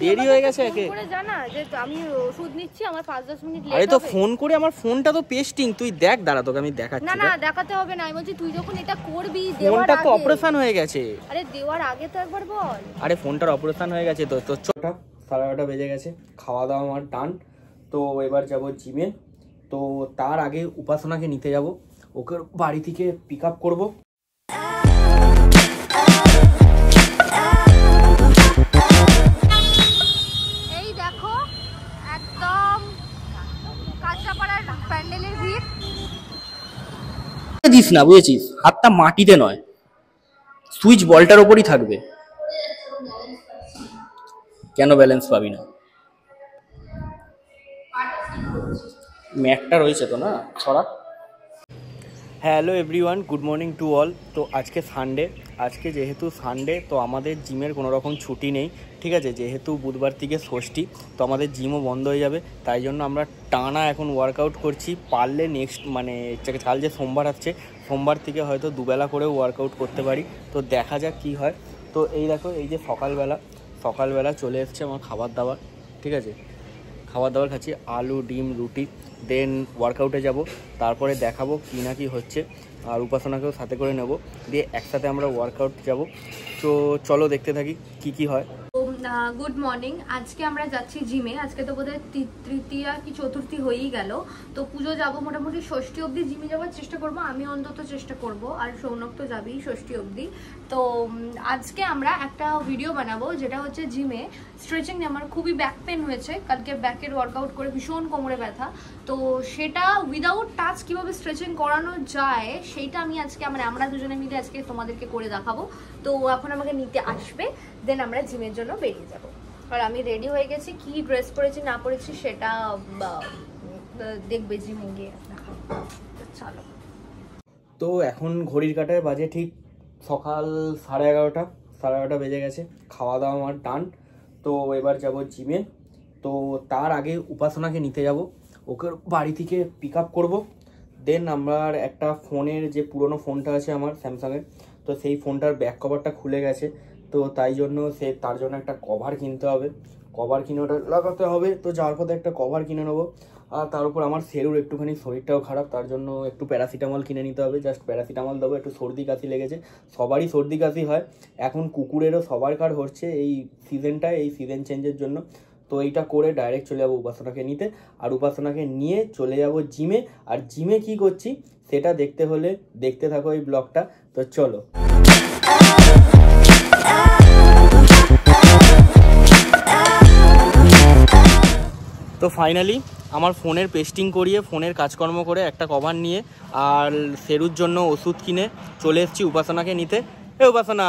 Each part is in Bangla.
দেরি হয়ে গেছে একে করে জানা যে আমি ওষুধ নিচ্ছি আমার 5-10 মিনিট লেট হবে। আরে তো ফোন করে আমার ফোনটা তো পেস্টিং, তুই দেখ, দাঁড়া তোকে আমি দেখাচ্ছি। না না দেখাতে হবে না, আমি বলছি তুই যখন এটা করবি ফোনটা তো অপারেশন হয়ে গেছে। আরে দেওয়ার আগে তো একবার বল। আরে ফোনটার অপারেশন হয়ে গেছে তো। তো 11:30 বেজে গেছে, খাওয়া দাওয়া আমার ডান। তো এবার যাব জিমে। তো তার আগে উপাসনাকে নিতে যাব, ওকে বাড়ি থেকে পিক আপ করবো। এই দেখো একদম কাঁচাপাড়ার প্যান্ডেলের ভিড়। দিস না, বুঝেছিস? হাতটা মাটিতে নয়, সুইচ বলটার ওপরই থাকবে। কেন ব্যালেন্স পাবি না? ম্যাটটা রয়েছে তো না, ছড়া। Hello everyone, good morning to all. তো আজকে সানডে, আজকে যেহেতু সানডে তো আমাদের জিমের কোনো রকম ছুটি নেই, ঠিক আছে। যেহেতু বুধবার থেকে ষষ্ঠী, তো আমাদের জিমও বন্ধ হয়ে যাবে, তাই জন্য আমরা টানা এখন ওয়ার্কআউট করছি। পারলে নেক্সট মানে কাল যে সোমবার আসছে, সোমবার থেকে হয়তো দুবেলা করেও ওয়ার্কআউট করতে পারি। তো দেখা যাক কী হয়। তো এই দেখো, এই যে সকালবেলা চলে এসছে আমার খাবার দাবার, ঠিক আছে। খাবার দাবার খাচ্ছি, আলু ডিম রুটি। দেন ওয়ার্কআউটে যাব, তারপরে দেখাবো কী না কি হচ্ছে, আর উপাসনাকেও সাথে করে নেব, দিয়ে একসাথে আমরা ওয়ার্কআউট যাব। তো চলো দেখতে থাকি কি হয়। Good morning. আজকে আমরা যাচ্ছি জিমে। আজকে তো বোধহয় তৃতীয়া কি চতুর্থী হয়েই গেল। তো পুজো যাব, মোটামুটি ষষ্ঠী অবধি জিমে যাওয়ার চেষ্টা করব, আমি অন্তত চেষ্টা করব, আর সৌনক তো যাবেই ষষ্ঠী অবধি। তো আজকে আমরা একটা ভিডিও বানাবো, যেটা হচ্ছে জিমে স্ট্রেচিং। আমার খুবই ব্যাক পেন হয়েছে কালকে, ব্যাকের ওয়ার্কআউট করে ভীষণ কোমরে ব্যথা। তো সেটা উইদাউট টাচ কিভাবে স্ট্রেচিং করানো যায় সেইটা আমি আজকে আমরা দুজনে মিলে আজকে তোমাদেরকে করে দেখাবো। তো এখন আমাকে নিতে আসবে, দেন আমরা জিমের জন্য বেরিয়ে যাব। আর আমি রেডি হয়ে গেছি, কি ড্রেস পরেছি না পরেছি সেটা দেখবে জিমে গিয়ে দেখাবো। চলো। তো এখন ঘড়ির কাঁটায় বাজে ঠিক সকাল 11:30 বেজে গেছে, খাওয়া দাওয়া আমার ডান। তো এবার যাব জিমে। তো তার আগে উপাসনাকে নিতে যাব, ওকে বাড়ি থেকে পিক আপ করবো। দেন আমার একটা ফোনের যে পুরনো ফোনটা আছে আমার স্যামসাংয়ের, তো সেই ফোনটার ব্যাক কভারটা খুলে গেছে। তো তাই জন্য তার জন্য একটা কভার কিনতে হবে, কভার কিনে ওটা লাগাতে হবে। তো যাওয়ার পথে একটা কভার কিনে নেবো। আর তার উপর আমার সেরুর একটুখানি শরীরটাও খারাপ, তার জন্য একটু প্যারাসিটামল কিনে নিতে হবে। জাস্ট প্যারাসিটামল দেবো, একটু সর্দি কাশি লেগেছে, সবারই সর্দি কাশি হয় এখন, কুকুরেরও সবার কার হচ্ছে এই সিজনটায়, এই সিজন চেঞ্জের জন্য। তো এইটা করে ডাইরেক্ট চলে যাবো উপাসনাকে নিতে, আর উপাসনাকে নিয়ে চলে যাব জিমে। আর জিমে কি করছি সেটা দেখতে হলে দেখতে থাকো এই ব্লগটা। তো চলো। তো ফাইনালি আমার ফোনের পেস্টিং করিয়ে, ফোনের কাজকর্ম করে, একটা কভার নিয়ে আর সেরুর জন্য ওষুধ কিনে চলে এসেছি উপাসনাকে নিতে। এ উপাসনা,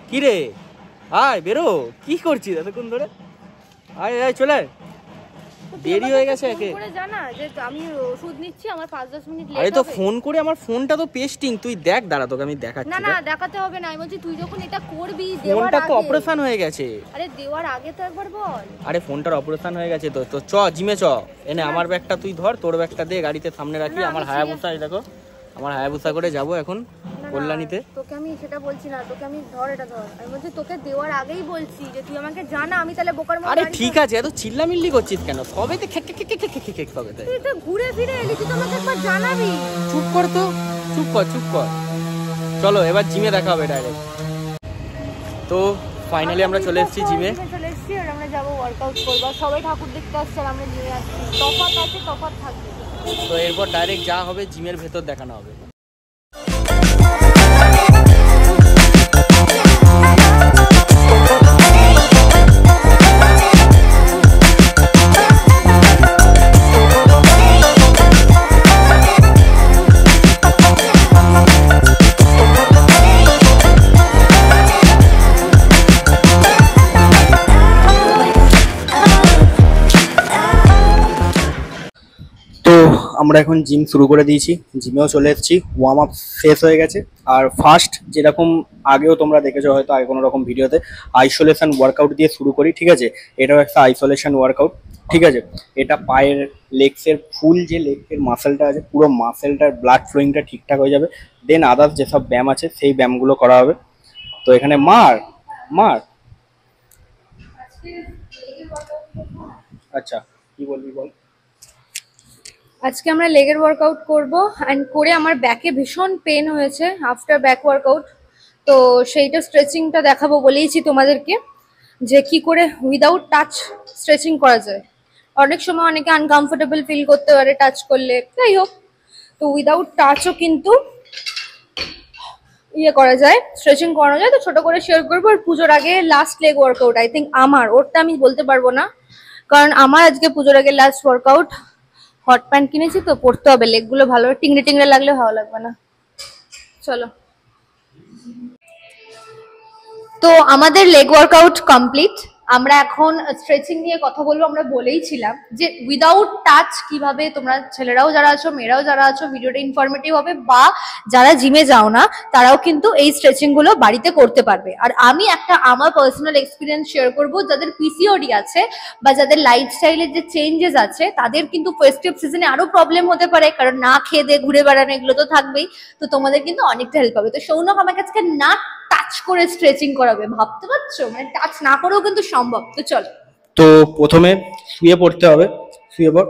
কী রে, আয় বেরো, কী করছিস এতক্ষণ ধরে? আয় আয় চলে, দেরি হয়ে গেছে একে। করে জানা যে আমি ওষুধ নিচ্ছি আমার 5-10 মিনিট লেট হবে। আরে তো ফোন করে আমার ফোনটা তো পেস্টিং, তুই দেখ, দাঁড়া তোকে আমি দেখাচ্ছি। না না দেখাতে হবে না, আমি বলছি তুই যখন এটা করবি ফোনটা তো অপারেশন হয়ে গেছে। আরে দেওয়ার আগে তো একবার বল। আরে ফোনটার অপারেশন হয়ে গেছে তো। তো চ জিমে চ, এনে আমার ব্যাগটা তুই ধর, তোর ব্যাগটা দে গাড়িতে সামনে রাখি। আমার হায়াবুসা, এই দেখো আমার হায়াবুসা করে যাবো এখন কল্যাণীতে। তোকে আমি সেটা বলছি না, তোকে আমি ধর, এটা ধর, আমি বলছি তোকে দেওয়ার আগেই বলছি যে তুই আমাকে জানা, আমি তাহলে বোকার মতো। আরে ঠিক আছে, এত চিল্লামিল্লি করছিস কেন? সবেতে খেক খেক খেক খেক খেক সবেতে। তুই তো ঘুরে ফিরে এলি, তুই তো আমাকে একবার জানাবি। চুপ কর তো, চুপ কর। চলো এবার জিমে দেখা হবে ডাইরেক্ট। তো ফাইনালি আমরা চলে এসেছি জিমে, চলে এসেছি, আর আমরা যাবো ওয়ার্কআউট করবো। সবাই ঠাকুর দেখতে আসছে আর আমরা জিমে আসছি, তফাৎ থাকবে। তো এরপর ডাইরেক্ট যা হবে জিমের ভেতর দেখানো হবে। আমরা এখন জিম শুরু করে দিয়েছি, জিমেও চলে এসেছি, ওয়ার্ম আপ শেষ হয়ে গেছে। আর ফার্স্ট যেরকম আগেও তোমরা দেখেছো হয়তো আগে কোনো রকম ভিডিওতে, আইসোলেশন ওয়ার্কআউট দিয়ে শুরু করি, ঠিক আছে। এটাও একটা আইসোলেশন ওয়ার্কআউট, ঠিক আছে। এটা পায়ের লেগসের ফুল যে লেগের মাসেলটা আছে, পুরো মাসেলটার ব্লাড ফ্লোয়িংটা ঠিকঠাক হয়ে যাবে। দেন আদার্স যেসব ব্যায়াম আছে সেই ব্যায়ামগুলো করা হবে। তো এখানে মার আচ্ছা কি বলবি বল। আজকে আমরা লেগের ওয়ার্কআউট করব অ্যান্ড করে আমার ব্যাকে ভীষণ পেন হয়েছে আফটার ব্যাক ওয়ার্কআউট। তো সেইটা স্ট্রেচিংটা দেখাবো বলেইছি তোমাদেরকে, যে কি করে উইদাউট টাচ স্ট্রেচিং করা যায়। অনেক সময় অনেকে আনকমফোর্টেবল ফিল করতে পারে টাচ করলে, যাই হোক, তো উইদাউট টাচও কিন্তু ইয়ে করা যায়, স্ট্রেচিং করানো যায়। তো ছোট করে শেয়ার করবো। আর পুজোর আগে last leg workout, I think আমার, ওরটা আমি বলতে পারবো না কারণ আমার আজকে পুজোর আগে লাস্ট ওয়ার্কআউট। হট প্যান্ট কিনেছি তো পরতে হবে, লেগগুলো ভালো টিংড়ে টিংড়ে লাগলে ভালো লাগবে না। চলো, তো আমাদের লেগ ওয়ার্কআউট কমপ্লিট। আমরা এখন স্ট্রেচিং নিয়ে কথা বলবো। আমরা বলেইছিলাম যে উইদাউট টাচ কিভাবে তোমরা ছেলেরাও যারা আছো, মেয়েরাও যারা আছো, ভিডিওটা ইনফরমেটিভ হবে, বা যারা জিমে যাও না তারাও কিন্তু এই স্ট্রেচিং গুলো বাড়িতে করতে পারবে। আর আমি একটা আমার পার্সোনাল এক্সপিরিয়েন্স শেয়ার করব। যাদের পিসিওডি আছে বা যাদের লাইফস্টাইলের যে চেঞ্জেস আছে, তাদের কিন্তু ফেস্টিভ সিজনে আরো প্রবলেম হতে পারে, কারণ না খেয়ে দিয়ে ঘুরে বেড়ানো এগুলো তো থাকবেই। তো তোমাদের কিন্তু অনেকটা হেল্প হবে। তো সৌনক আমাকে আজকে না টাচ করে স্ট্রেচিং করাবে, ভাবতে পারছো? মানে টাচ না করেও কিন্তু সম্ভব। তো চলো। তো প্রথমে শুয়ে পড়তে হবে, শুয়ে পড়,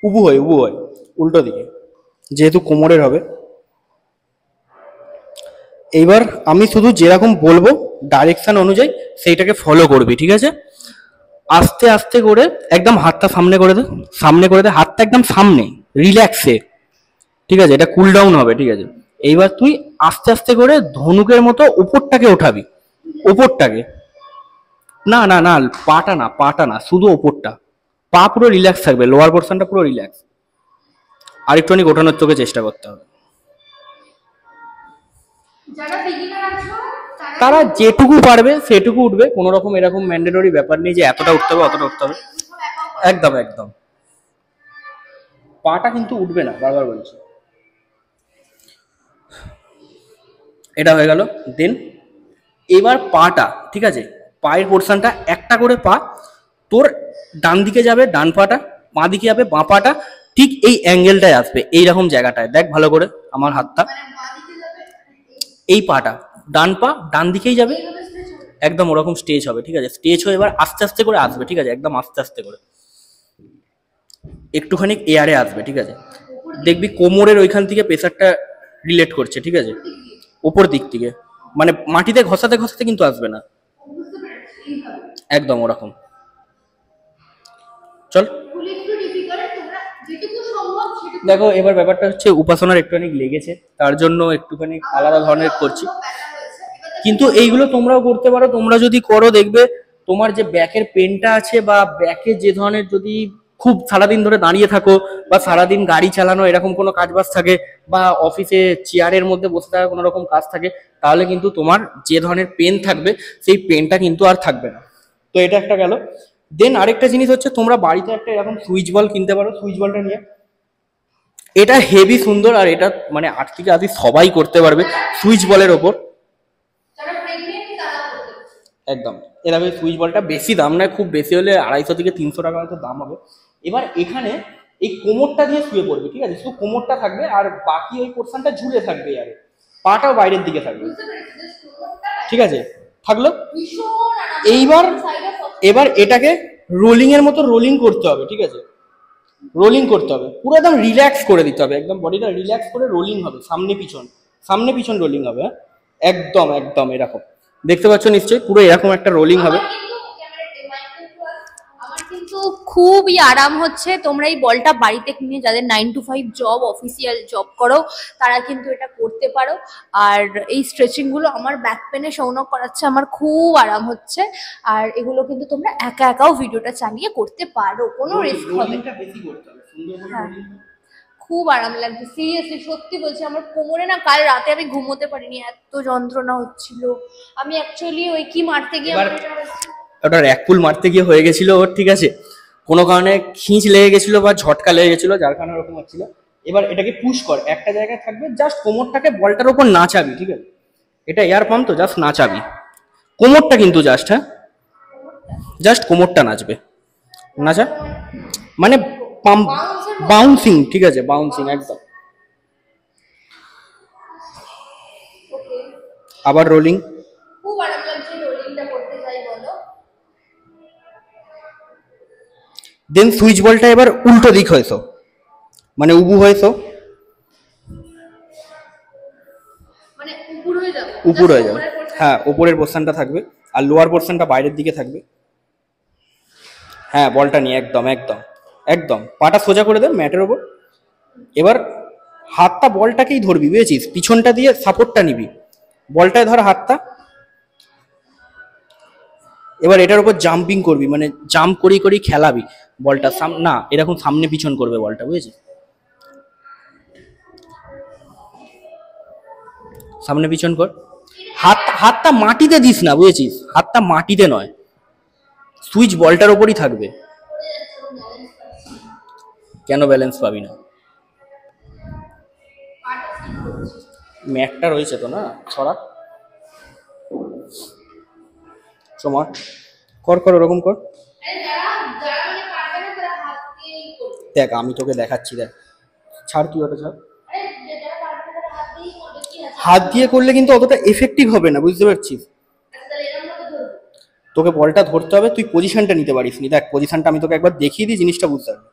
উবু হয় উল্টো দিকে, যেহেতু কোমরের হবে। এইবার আমি শুধু যেরকম বলবো ডাইরেকশন অনুযায়ী সেইটাকে ফলো করবি, ঠিক আছে? আস্তে আস্তে করে একদম হাতটা সামনে করে দে, সামনে করে দে, হাতটা একদম সামনে, রিল্যাক্সে, ঠিক আছে? এটা কুল ডাউন হবে, ঠিক আছে? এইবার তুই আস্তে আস্তে করে ধনুকের মতো উপরটাকে ওঠাবি, উপরটাকে, না না না, পাটা না, শুধু ওপরটা, পা পুরো রিল্যাক্স থাকবে, লোয়ার পোর্শনটা পুরো রিল্যাক্স। আরেকটুখানি গোটানোর চোখে চেষ্টা করতে হবে। যারা বিগিনার আছো তারা যেটুকু পারবে সেটুকু উঠবে, কোনো রকম এরকম ম্যান্ডেটরি ব্যাপার নেই যে এতটা উঠতে হবে অতটা উঠতে হবে। একদম একদম, পাটা কিন্তু উঠবে না, বারবার বলছি। এটা হয়ে গেল। দেন এবার পাটা, ঠিক আছে, পায়ের পোর্শনটা একটা করে পা তোর ডান দিকে যাবে, ডান পাটা, বাঁ দিকে যাবে বাঁ পাটা, ঠিক এই অ্যাঙ্গেলটায় আসবে, এইরকম জায়গাটায় দেখ ভালো করে আমার হাতটা, এই পাটা ডান পা ডান দিকেই যাবে, একদম ওরকম স্টেজ হবে, ঠিক আছে? স্টেজ হয়ে এবার আস্তে আস্তে করে আসবে, ঠিক আছে? একদম আস্তে আস্তে করে একটুখানি এয়ারে আসবে, ঠিক আছে? দেখবি কোমরের ওইখান থেকে প্রেসারটা রিলেট করছে, ঠিক আছে? ওপর দিক থেকে, মানে মাটিতে ঘষাতে ঘষাতে কিন্তু আসবে না, একদম ওরকম। চল দেখো, এবার ব্যাপারটা হচ্ছে উপাসনার একটুখানি লেগেছে, তার জন্য একটুখানি আলাদা ধরনের করছি, কিন্তু এইগুলো তোমরাও করতে পারো। তোমরা যদি করো দেখবে তোমার যে ব্যাকের পেনটা আছে, বা ব্যাকে যে ধরনের, যদি খুব সারাদিন ধরে দাঁড়িয়ে থাকো, বা সারাদিন গাড়ি চালানো এরকম কোনো কাজ বাজ থাকে, বা অফিসে চেয়ারের মধ্যে বসে থাকা কোনো রকম কাজ থাকে, তাহলে কিন্তু তোমার যে ধরনের পেন থাকবে সেই পেনটা কিন্তু আর থাকবে না। তো এটা একটা গেল। দেন আরেকটা জিনিস হচ্ছে, তোমরা বাড়িতে একটা এরকম সুইচ বল কিনতে পারো, সুইচ বলটা নিয়ে, এটা হেভি সুন্দর, আর এটা মানে 8 থেকে 10 সবাই করতে পারবে সুইচ বলের ওপর, একদম। এরকম সুইচ বলটা বেশি দাম নয়, খুব বেশি হলে 250 থেকে 300 টাকা হয়তো দাম হবে। এবার এখানে এই কোমরটা দিয়ে শুয়ে পড়বে, ঠিক আছে? শুধু কোমরটা থাকবে, আর বাকি ওই পোর্শনটা ঝুলে থাকবে, আর পাটাও বাইরের দিকে থাকবে, ঠিক আছে? থাকলো। এইবার এবার এটাকে রোলিং এর মতো রোলিং করতে হবে, ঠিক আছে? রোলিং করতে হবে, পুরো একদম রিল্যাক্স করে দিতে হবে, একদম বডিটা রিল্যাক্স করে রোলিং হবে, সামনে পিছন রোলিং হবে, হ্যাঁ? একদম একদম এরকম দেখতে পাচ্ছ নিশ্চয়ই, পুরো এরকম একটা রোলিং হবে। আমার কিন্তু খুবই আরাম হচ্ছে। তোমরা এই বলটা বাড়িতে কিনে, যাদের 9 to 5 জব, অফিসিয়াল জব করো, তারা কিন্তু এটা করতে পারো। আর এই স্ট্রেচিং গুলো আমার ব্যাক পেনে সৌনক করাচ্ছে, আমার খুব আরাম হচ্ছে। আর এগুলো কিন্তু তোমরা একা একাও ভিডিওটা চালিয়ে করতে পারো, কোনো রিস্ক হবে না। হ্যাঁ, খুব আরাম লাগছে, সিরিয়াসলি সত্যি বলছি। আমার কোমরে না কাল রাতে আমি ঘুমোতে পারিনি, এত যন্ত্রণা হচ্ছিল। আমি অ্যাকচুয়ালি ওই কি মারতে গিয়ে ওটা র্যাকপুল মারতে গিয়ে হয়ে গেছিল ওর, ঠিক আছে? কোনো কারণে খিঁচ লেগে গেছিল বা ঝটকা লেগে গেছিল, যার কারণে ওরকম হচ্ছিল। এবার এটাকে পুশ কর, একটা জায়গায় থাকবে, জাস্ট কোমরটাকে বলটার উপর নাচাবি, ঠিক আছে? এটা এয়ার পাম্প তো, জাস্ট নাচাবি কোমরটা, কিন্তু জাস্ট, হ্যাঁ, জাস্ট কোমরটা নাচবে, নাচা মানে পাম্প, বাউন্সিং, ঠিক আছে? বাউন্সিং একদম। আবার রোলিং, খুব আরাম লাগছে রোলিংটা করতে, যাই দেন সুইচ বলটা এবার উল্টো দিক হয়েছো, মানে উবু হয়েছো, মানে উপর হয়ে যাবে, উপর হয়ে যাবে। হ্যাঁ, উপরের পোর্শনটা থাকবে আর লোয়ার পোর্শনটা বাইরের দিকে থাকবে। হ্যাঁ, বলটা নিয়ে একদম একদম একদম পাটা সোজা করে দে ম্যাটের ওপর। এবার হাতটা বলটাকেই ধরবি, বুঝেছিস? পিছনটা দিয়ে সাপোর্টটা নিবি, বলটায় ধর হাতটা। এবার এটার উপর জাম্পিং করবি, মানে জাম্প করি করি খেলাবি বলটা। না, এরকম সামনে পিছন করবে বলটা, বুঝেছিস? সামনে পিছন কর। হাতটা মাটিতে দিস না, বুঝেছিস? হাতটা মাটিতে নয়, সুইচ বলটার ওপরই থাকবে। কেন ব্যালেন্স পাবি না? ম্যাটটা রয়েছে তো, না ছড়া সময় কর কর, ওরকম কর। দেখ আমি তোকে দেখাচ্ছি, দেখ ছাড়, তুই ওটা ছাড়। হাত দিয়ে করলে কিন্তু অতটা এফেক্টিভ হবে না, বুঝতে পারছিস? তোকে বলটা ধরতে হবে, তুই পজিশনটা নিতে পারিস নি। দেখ পজিশনটা আমি তোকে একবার দেখিয়ে দিই, জিনিসটা বুঝতে পারবি।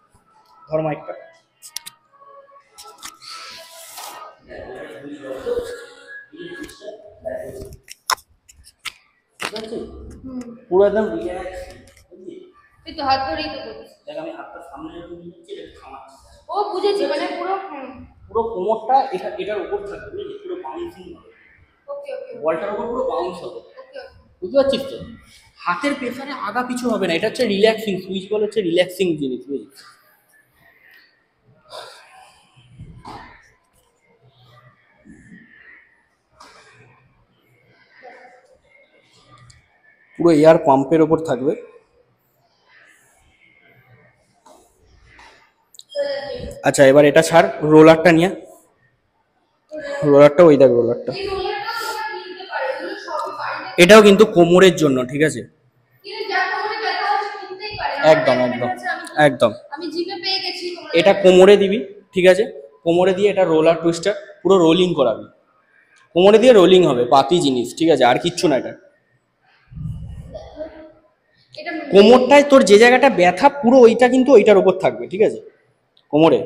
ধর মাইকটা, পুরো একদম রিল্যাক্স। এই তো হাত ধরেই তো করছিস। দেখ আমি হাতটা সামনে রেখে নিচ্ছি, এটা থামাচ্ছি। ও বুঝেছি, মানে পুরো পুরো কোমরটা এটার উপর থাকবে, বুঝলি? পুরো বাউন্সিং হবে। ওকে ওকে, বলটার উপর পুরো বাউন্স হবে, ওকে বুঝতে পারছিস তো? হাতের প্রেসারে আগা পিছু হবে না, এটা হচ্ছে রিল্যাক্সিং। সুইচ বল হচ্ছে রিল্যাক্সিং জিনিস, বুঝলি? পুরো এয়ার পাম্পের ওপর থাকবে। আচ্ছা এবার এটা ছাড়, রোলারটা নিয়ে। রোলারটা, ওই দেখ রোলারটা, এটাও কিন্তু কোমরের জন্য, ঠিক আছে? একদম একদম একদম। এটা কোমরে দিবি, ঠিক আছে? কোমরে দিয়ে এটা রোলার টুইস্টার পুরো রোলিং করাবি, কোমরে দিয়ে রোলিং হবে, পাতি জিনিস, ঠিক আছে? আর কিচ্ছু না। এটা কোমরটায় তোর যে জায়গাটা ব্যথা পুরো ওইটা কিন্তু ওইটার উপর থাকবে, ঠিক আছে? কোমরে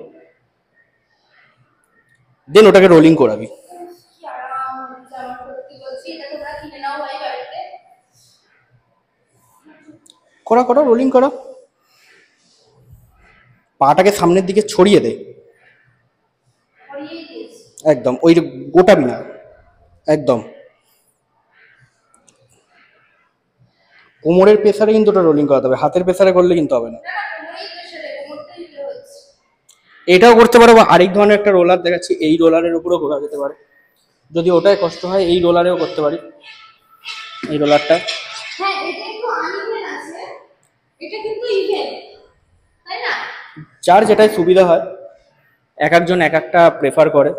দেন ওটাকে রোলিং করাবি। করা করা, রোলিং করা। পাটাকে সামনের দিকে ছড়িয়ে দে, একদম ওই গোটাবি না, একদম। কোমরের প্রেসারে কিন্তু ওটা রোলিং করাতে হবে, হাতের প্রেসারে করলে কিন্তু হবে না। এটাও করতে পারো, বা আরেক ধরনের একটা রোলার দেখাচ্ছি, এই রোলারের উপরও করা যেতে পারে। যদি ওটাই কষ্ট হয় এই রোলারেও করতে পারি, এই রোলারটা। হ্যাঁ, এটা একটু আনইভেন আছে, এটা কিন্তু ইভেন, তাই না? যার যেটাই সুবিধা হয়, এক একজন এক একটা প্রেফার করে।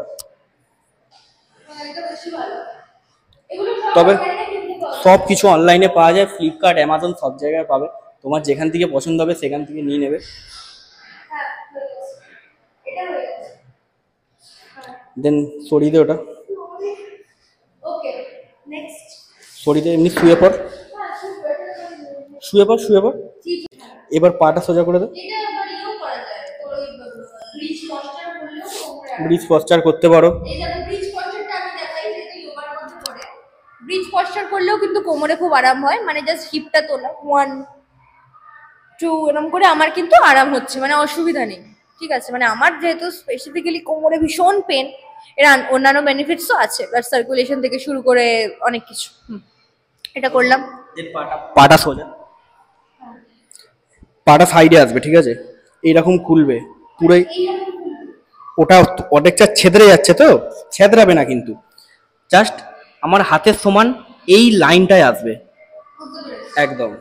তবে সব কিছু অনলাইনে পাওয়া যায়, ফ্লিপকার্ট, অ্যামাজন, সব জায়গায় পাবে। তোমার যেখান থেকে পছন্দ হবে সেখান থেকে নিয়ে নেবে। দেন সরিয়ে দে ওটা, সরিয়ে দে, এমনি শুয়ে পড়, শুয়ে পড়, শুয়ে পড়। এবার পাটা সোজা করে দে। ব্রিজ পশ্চার করতে পারো। ব্রিজ পশ্চার করলেও কিন্তু কোমরে খুব আরাম হয়, মানে জাস্ট হিপটা তোলা 1 2 এরকম করে আমার কিন্তু আরাম হচ্ছে, মানে অসুবিধা নেই, ঠিক আছে? মানে আমার যেহেতু স্পেসিফিক্যালি কোমরে ভীষণ পেন, এর অন্যান্য বেনিফিটসও আছে, ব্লাড সার্কুলেশন থেকে শুরু করে অনেক কিছু। এটা করলাম। পাটা সোজা, পাটা সাইডে আসবে, ঠিক আছে? এইরকম খুলবে পুরোই। ওটা অনেকটা ছেদরে যাচ্ছে, তো ছেদরাবে না কিন্তু, জাস্ট আমার হাতের সমান এই লাইনটায় আসবে, একদম।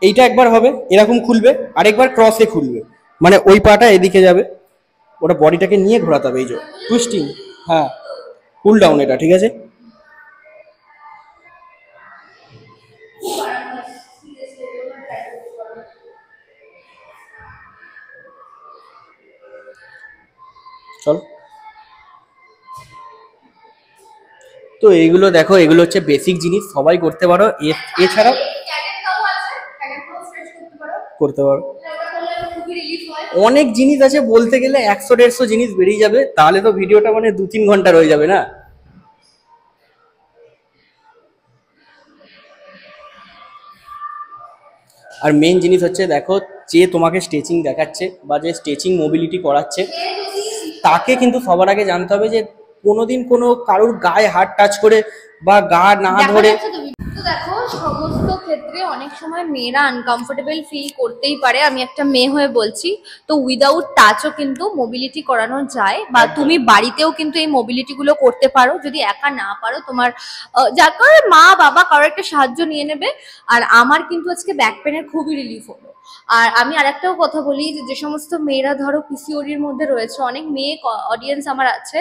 এইটা একবার হবে এরকম খুলবে, আরেকবার ক্রসে খুলবে, মানে ওই পাটা এদিকে যাবে, ওটা বডিটাকে নিয়ে ঘোরাতে হবে, এই যে টুইস্টিং। হ্যাঁ, কুল ডাউন এটা, ঠিক আছে? চল। তো এইগুলো দেখো, এগুলো হচ্ছে বেসিক জিনিস, সবাই করতে পারো। এছাড়াও করতে পারো। অনেক জিনিস আছে, বলতে গেলে 100-150 জিনিস বেরিয়ে যাবে, তাহলে তো ভিডিওটা মানে 2-3 ঘন্টা রয়ে যাবে না। আর মেন জিনিস হচ্ছে দেখো, যে তোমাকে স্ট্রেচিং দেখাচ্ছে বা যে স্ট্রেচিং মোবিলিটি করাচ্ছে, তাকে কিন্তু সবার আগে জানতে হবে যে কোনোদিন কোনো কারোর গায়ে হাত টাচ করে বা গা না ধরে। তো দেখো, সমস্ত ক্ষেত্রে অনেক সময় মেয়েরা আনকমফোর্টেবল ফিল করতেই পারে, আমি একটা মেয়ে হয়ে বলছি। তো উইদাউট টাচও কিন্তু মোবিলিটি করানো যায়, বা তুমি বাড়িতেও কিন্তু এই মোবিলিটি গুলো করতে পারো। যদি একা না পারো, তোমার যার কারণে মা বাবা কারোর একটা সাহায্য নিয়ে নেবে। আর আমার কিন্তু আজকে ব্যাক পেনের খুবই রিলিফ হলো। আর আমি আরেকটাও কথা বলি, যে সমস্ত মেয়েরা ধরো পিসিওডির মধ্যে রয়েছে, অনেক মেয়ে অডিয়েন্স আমার আছে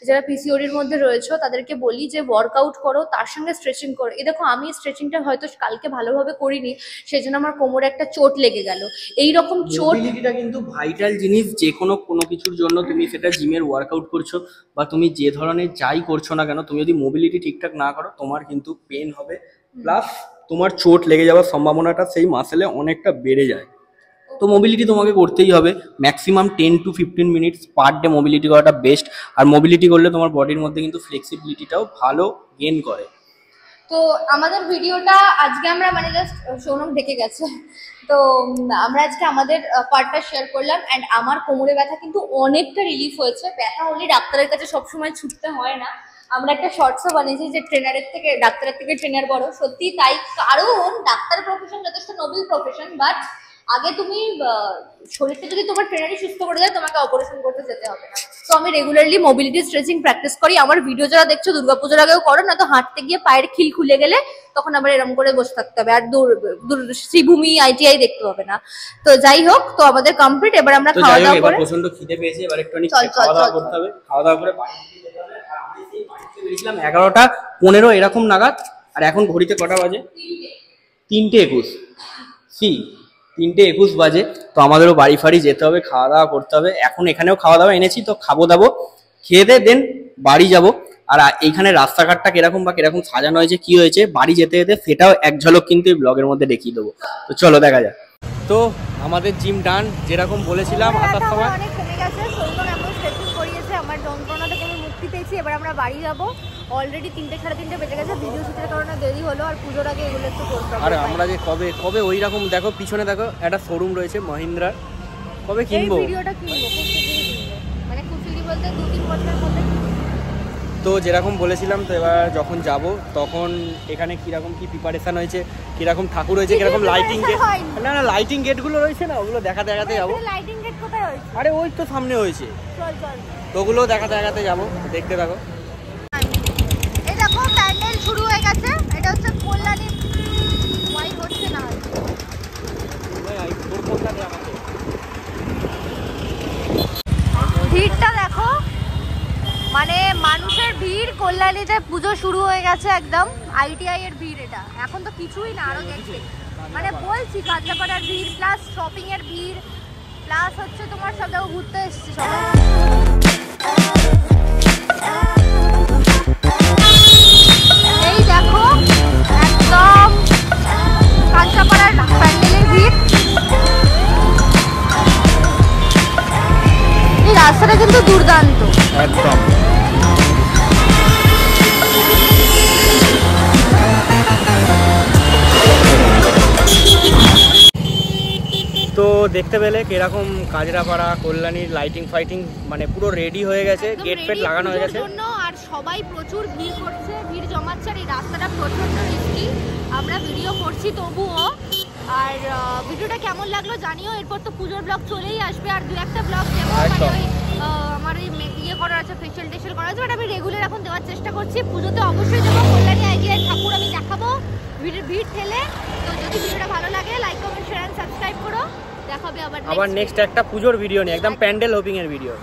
যারা পিসিওডির মধ্যে রয়েছে, তাদেরকে বলি যে ওয়ার্কআউট করো, তার সঙ্গে স্ট্রেচিং করো। এই দেখো, আমি স্ট্রেচিংটা হয়তো কালকে ভালোভাবে করিনি, সেই জন্য আমার কোমরে একটা চোট লেগে গেল। এইরকম চোট, মোবিলিটিটা কিন্তু ভাইটাল জিনিস। যে কোনো কিছুর জন্য তুমি সেটা জিমের ওয়ার্কআউট করছো বা তুমি যে ধরনের যাই করছো না কেন, তুমি যদি মোবিলিটি ঠিকঠাক না করো, তোমার কিন্তু পেন হবে, প্লাস তোমার চোট লেগে যাওয়ার সম্ভাবনাটা সেই মাসেলে অনেকটা বেড়ে যায়। তো মোবিলিটি তোমাকে করতেই হবে, maximum 10 to 15 minutes per day mobility করাটা বেস্ট। আর মোবিলিটি করলে তোমার বডির মধ্যে কিন্তু ফ্লেক্সিবিলিটিটাও ভালো গেইন করে। তো আমাদের ভিডিওটা আজকে আমরা মানে জাস্ট সৌনক ঢেকে গেছে, তো আমরা আজকে আমাদের পার্টটা শেয়ার করলাম। অ্যান্ড আমার কোমরে ব্যথা কিন্তু অনেকটা রিলিফ হয়েছে। ব্যথা হলে ডাক্তারের কাছে সবসময় ছুটতে হয় না। আমরা একটা শর্টসও বানিয়েছি যে ডাক্তারের থেকে ট্রেনার বড়, সত্যি তাই। কারণ ডাক্তার প্রফেশন যথেষ্ট নোবেল প্রফেশন, বাট আগে তুমি শরীরটা যদি তোমার ট্রেনারই সুস্থ করে দেয়, তোমাকে অপারেশন করতে যেতে হবে না। তো আমি রেগুলারলি মোবিলিটি স্ট্রেচিং প্র্যাকটিস করি। আমার ভিডিও যারা দেখছো, দুর্গাপুজোর আগেও করো, না তো হাঁটতে গিয়ে পায়ের খিল খুলে গেলে তখন আবার এরকম করে বসে থাকতে হবে, আর শ্রীভূমি ITI দেখতে হবে না। তো যাই হোক, তো আমাদের কমপ্লিট। এবার আমরা খাওয়া দাওয়া করে, প্রচন্ড খিদে পেয়েছে, এবার একটুখানি খাওয়া দাওয়া করতে হবে। খাওয়া দাওয়া করে বাড়ি যেতে হবে। আর আমি সেই বাড়িতে বেরিয়েছিলাম 11:15 এরকম নাগাদ, আর এখন ঘড়িতে কটা বাজে? 3:21। 3:21 বাজে। তো আমাদেরও বাড়ি ফাড়ি যেতে হবে, খাওয়া দাওয়া করতে হবে। এখন এখানেও খাওয়া দাওয়া এনেছি, তো খাবো দাবো, খেয়ে দেন বাড়ি যাব। আর এইখানে রাস্তাঘাটটা কিরকম বা কিরকম সাজানো হয়েছে, কি হয়েছে বাড়ি যেতে যেতে, সেটাও এক ঝলক কিন্তু এই ব্লগের মধ্যে দেখিয়ে দেবো। তো চলো দেখা যাক। তো আমাদের জিম ডান, যেরকম বলেছিলাম আসার সময়। অনেক কমে গেছে, সৌনক এমন স্ট্রেচিং করিয়েছে, আমার যন্ত্রণা থেকে আমি মুক্তি পেয়েছি। এবার আমরা বাড়ি যাব। অলরেডি 3-3:30 বেজে গেছে, ভিডিও শুটের কারণে দেরি হলো, আর পুজোর আগে এগুলো একটু করতে হবে। আর আমরা যে কবে ওই রকম দেখো, পিছনে দেখো একটা শোরুম রয়েছে মহিন্দ্রার, কবে কিনবো? এই ভিডিওটা কিনবো, খুব শিগগিরই কিনবো, মানে খুব শিগগিরই বলতে 2-3 বছরের মধ্যে। তো যেরকম বলেছিলাম, তো এবার যখন যাব তখন এখানে কিরকম কি প্রিপারেশন হয়েছে, কিরকম ঠাকুর হয়েছে, কিরকম লাইটিং গেট, না লাইটিং গেটগুলো রয়েছে না, ওগুলো দেখাতে যাবো। লাইটিং গেট কোথায় হয়েছে? আরে ওই তো সামনে হয়েছে, চল। তো ওগুলো দেখাতে যাবো, দেখতে থাকো। এই দেখো, প্যান্ডেল শুরু হয়ে গেছে। এটা হচ্ছে কল্যাণী, ওয়াই হচ্ছে না, ভিড়টা দেখো, মানে মানুষের ভিড়। কল্যাণীতে পুজো শুরু হয়ে গেছে একদম, ITI এর ভিড়। এটা এখন তো কিছুই না, আরো দেখছে, মানে বলছি কাঁচরাপাড়ার ভিড়, প্লাস শপিং এর ভিড়, প্লাস হচ্ছে তোমার সব জায়গায় ঘুরতে এসছে সবাই। এই দেখো, একদম কাঁচরাপাড়ার প্যান্ডেলের ভিড়। এই রাস্তাটা কিন্তু দুর্দান্ত একদম। তো দেখতে পেলে কিরকম কাজরাপাড়া কল্যাণীর লাইটিং ফাইটিং মানে পুরো রেডি হয়ে গেছে, গেট ফেট লাগানো হয়ে গেছে। আর সবাই প্রচুর ভিড় করছে, ভিড় জমাচ্ছে। আর এই রাস্তাটা প্রচন্ড রিস্কি, আমরা ভিডিও করছি তবুও। আর ভিডিওটা কেমন লাগলো জানিও। এরপর তো পুজোর ব্লগ চলেই আসবে, আর 2-1টা ব্লগ দেবো। মানে ওই আমার ইয়ে করার আছে, ফেশিয়াল টেশিয়াল করা আছে, বাট আমি রেগুলার এখন দেওয়ার চেষ্টা করছি। পুজোতে অবশ্যই দেবো, কল্যাণী ITI ঠাকুর আমি দেখাবো ভিড় ঠেলে। তো যদি ভিডিওটা ভালো লাগে, like comment share and subscribe করো। দেখা হবে আবার নেক্সট একটা পুজোর ভিডিও নিয়ে, একদম প্যান্ডেল হোপিং এর ভিডিও।